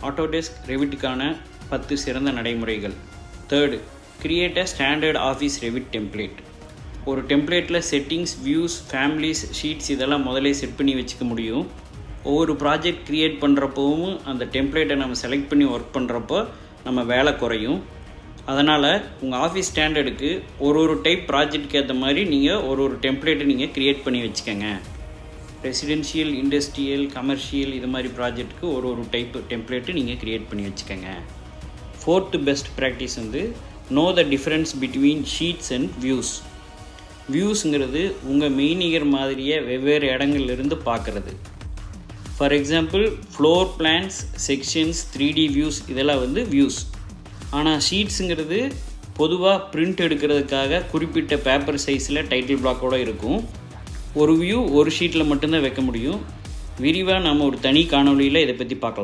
Autodesk ரெவிட்டுக்கான 10 சிறந்த நடைமுறைகள். Third, create a standard office Revit template. ஒரு டெம்ப்ளேட்டில் செட்டிங்ஸ், வியூஸ், ஃபேமிலிஸ், ஷீட்ஸ் இதெல்லாம் முதலே செட் பண்ணி வச்சுக்க முடியும். ஒவ்வொரு ப்ராஜெக்ட் க்ரியேட் பண்ணுறப்பவும் அந்த டெம்ப்ளேட்டை நம்ம செலக்ட் பண்ணி ஒர்க் பண்ணுறப்போ நம்ம வேலை குறையும். அதனால் உங்கள் ஆஃபீஸ் ஸ்டாண்டர்டுக்கு ஒரு டைப் ப்ராஜெக்டுக்கு ஏற்ற மாதிரி நீங்கள் ஒரு டெம்ப்ளேட்டை நீங்கள் க்ரியேட் பண்ணி வச்சுக்கோங்க. ரெசிடென்ஷியல், இண்டஸ்ட்ரியல், கமர்ஷியல் இது மாதிரி ப்ராஜெக்ட்டுக்கு ஒரு டைப் டெம்ப்ளேட்டு நீங்கள் க்ரியேட் பண்ணி வச்சுக்கோங்க. Fourth best practice know the difference between sheets and views. வியூஸுங்கிறது உங்கள் மெய்நிகர் மாதிரியே வெவ்வேறு இடங்கள்லேருந்து பார்க்குறது. For example, floor plans, sections, 3D views இதெல்லாம் வியூஸ். ஆனால் ஷீட்ஸுங்கிறது பொதுவாக பிரிண்ட் எடுக்கிறதுக்காக குறிப்பிட்ட பேப்பர் சைஸில் டைட்டில் பிளாக்கோடு இருக்கும். ஒரு வியூ ஒரு ஷீட்டில் மட்டும்தான் வைக்க முடியும். விரிவாக நம்ம ஒரு தனி காணொளியில் இதை பற்றி பார்க்கலாம்.